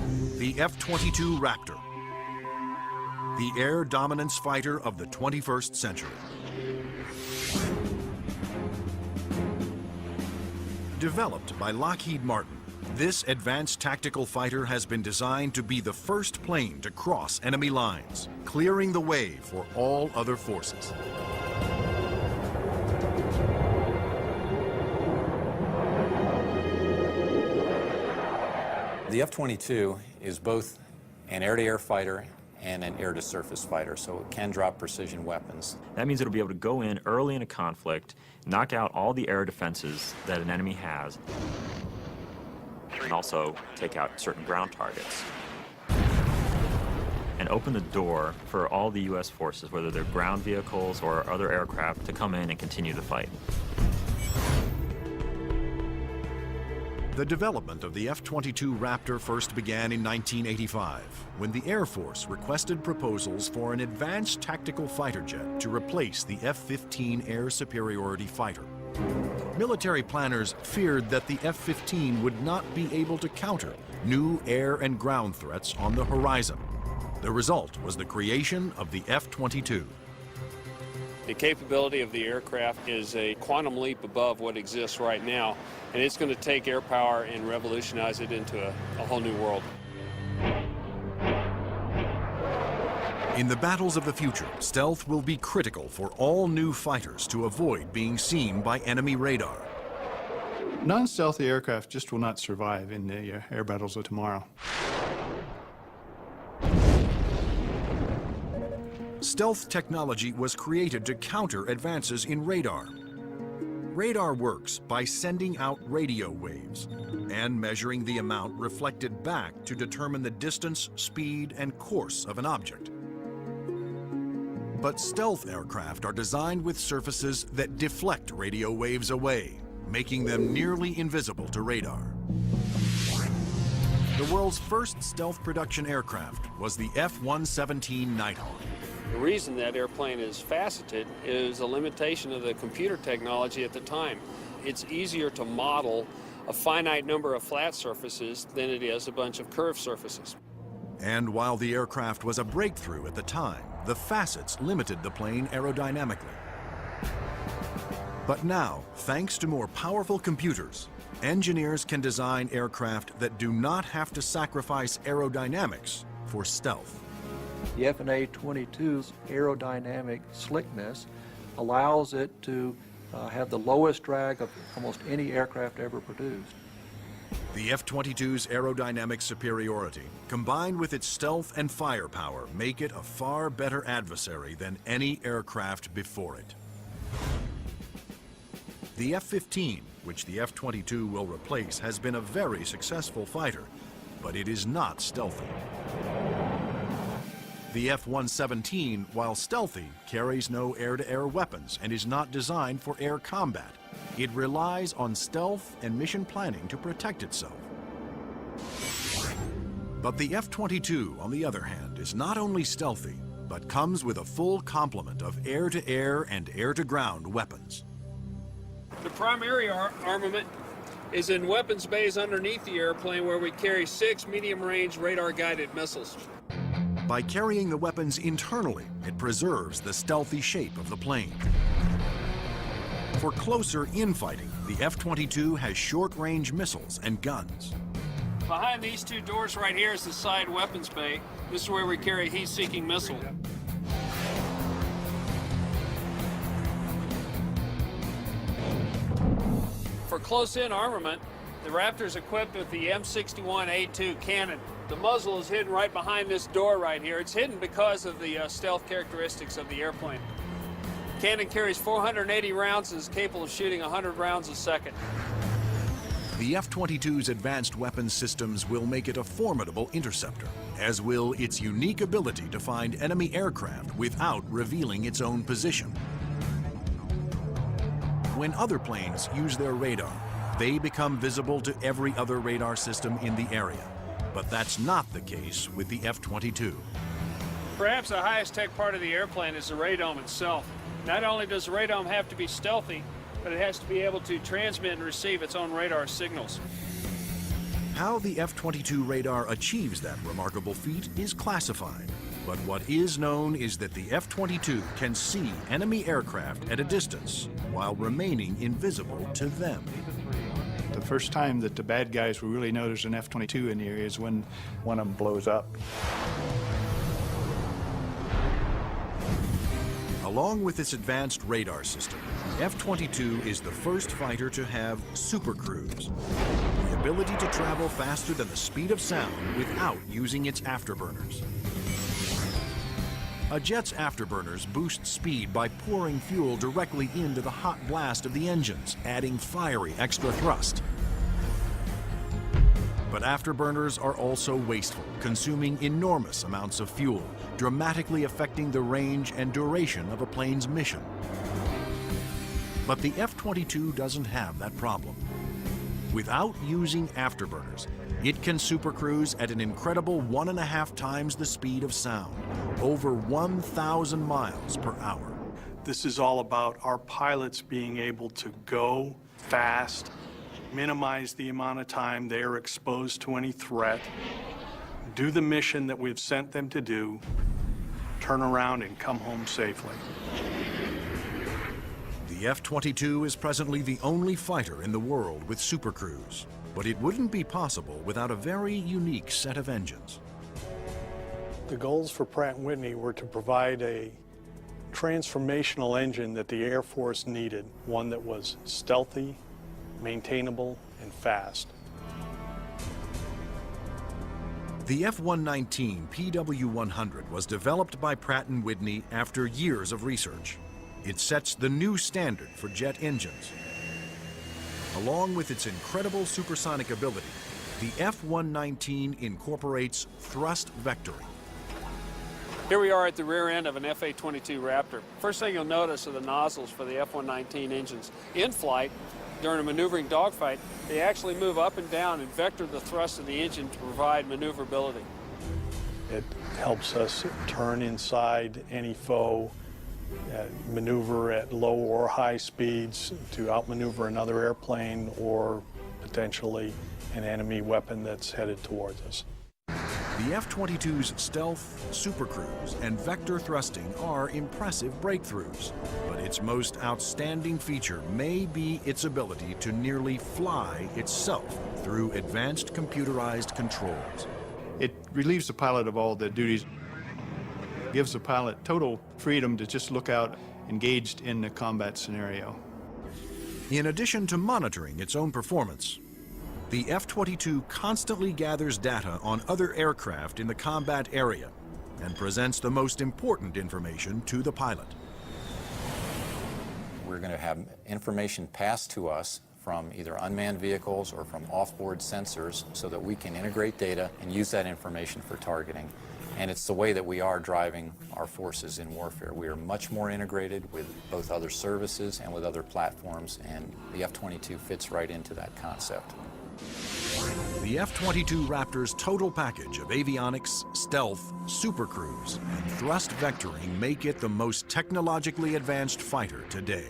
The F-22 Raptor, the air dominance fighter of the 21st century. Developed by Lockheed Martin, this advanced tactical fighter has been designed to be the first plane to cross enemy lines, clearing the way for all other forces. The F-22 is both an air-to-air fighter and an air-to-surface fighter, so it can drop precision weapons. That means it'll be able to go in early in a conflict, knock out all the air defenses that an enemy has, and also take out certain ground targets. And open the door for all the U.S. forces, whether they're ground vehicles or other aircraft, to come in and continue the fight. The development of the F-22 Raptor first began in 1985, when the Air Force requested proposals for an advanced tactical fighter jet to replace the F-15 air superiority fighter. Military planners feared that the F-15 would not be able to counter new air and ground threats on the horizon. The result was the creation of the F-22. The capability of the aircraft is a quantum leap above what exists right now, and it's going to take air power and revolutionize it into a whole new world. In the battles of the future, stealth will be critical for all new fighters to avoid being seen by enemy radar. Non-stealthy aircraft just will not survive in the air battles of tomorrow. Stealth technology was created to counter advances in radar. Radar works by sending out radio waves and measuring the amount reflected back to determine the distance, speed, and course of an object. But stealth aircraft are designed with surfaces that deflect radio waves away, making them nearly invisible to radar. The world's first stealth production aircraft was the F-117 Nighthawk. The reason that airplane is faceted is a limitation of the computer technology at the time. It's easier to model a finite number of flat surfaces than it is a bunch of curved surfaces. And while the aircraft was a breakthrough at the time, the facets limited the plane aerodynamically. But now, thanks to more powerful computers, engineers can design aircraft that do not have to sacrifice aerodynamics for stealth. The F-22's aerodynamic slickness allows it to have the lowest drag of almost any aircraft ever produced. The F-22's aerodynamic superiority, combined with its stealth and firepower, make it a far better adversary than any aircraft before it. The F-15, which the F-22 will replace, has been a very successful fighter, but it is not stealthy. The F-117, while stealthy, carries no air-to-air weapons and is not designed for air combat. It relies on stealth and mission planning to protect itself. But the F-22, on the other hand, is not only stealthy, but comes with a full complement of air-to-air and air-to-ground weapons. The primary armament is in weapons bays underneath the airplane, where we carry 6 medium-range radar-guided missiles. By carrying the weapons internally, it preserves the stealthy shape of the plane. For closer infighting, the F-22 has short-range missiles and guns. Behind these two doors right here is the side weapons bay. This is where we carry a heat-seeking missile. For close-in armament, the Raptor is equipped with the M61A2 cannon. The muzzle is hidden right behind this door right here. It's hidden because of the stealth characteristics of the airplane. Cannon carries 480 rounds and is capable of shooting 100 rounds a second. The F-22's advanced weapons systems will make it a formidable interceptor, as will its unique ability to find enemy aircraft without revealing its own position. When other planes use their radar, they become visible to every other radar system in the area. But that's not the case with the F-22. Perhaps the highest tech part of the airplane is the radome itself. Not only does the radome have to be stealthy, but it has to be able to transmit and receive its own radar signals. How the F-22 radar achieves that remarkable feat is classified. But what is known is that the F-22 can see enemy aircraft at a distance while remaining invisible to them. The first time that the bad guys will really know there's an F-22 in the area is when one of them blows up. Along with its advanced radar system, the F-22 is the first fighter to have supercruise, the ability to travel faster than the speed of sound without using its afterburners. A jet's afterburners boost speed by pouring fuel directly into the hot blast of the engines, adding fiery extra thrust. But afterburners are also wasteful, consuming enormous amounts of fuel, dramatically affecting the range and duration of a plane's mission. But the F-22 doesn't have that problem. Without using afterburners, it can supercruise at an incredible 1.5 times the speed of sound, over 1,000 miles per hour. This is all about our pilots being able to go fast, minimize the amount of time they are exposed to any threat, do the mission that we've sent them to do, turn around and come home safely. The F-22 is presently the only fighter in the world with supercruise, but it wouldn't be possible without a very unique set of engines. The goals for Pratt & Whitney were to provide a transformational engine that the Air Force needed, one that was stealthy, maintainable, and fast. The F-119 PW100 was developed by Pratt & Whitney after years of research. It sets the new standard for jet engines. Along with its incredible supersonic ability, the F-119 incorporates thrust vectoring. Here we are at the rear end of an F-22 Raptor. First thing you'll notice are the nozzles for the F-119 engines. In flight, during a maneuvering dogfight, they actually move up and down and vector the thrust of the engine to provide maneuverability. It helps us turn inside any foe, maneuver at low or high speeds to outmaneuver another airplane or potentially an enemy weapon that's headed towards us. The F-22's stealth, supercruise, and vector thrusting are impressive breakthroughs, but its most outstanding feature may be its ability to nearly fly itself through advanced computerized controls. It relieves the pilot of all the duties, gives the pilot total freedom to just look out engaged in the combat scenario. In addition to monitoring its own performance, the F-22 constantly gathers data on other aircraft in the combat area and presents the most important information to the pilot. We're going to have information passed to us from either unmanned vehicles or from off-board sensors so that we can integrate data and use that information for targeting. And it's the way that we are driving our forces in warfare. We are much more integrated with both other services and with other platforms, and the F-22 fits right into that concept. The F-22 Raptor's total package of avionics, stealth, supercruise, and thrust vectoring make it the most technologically advanced fighter today.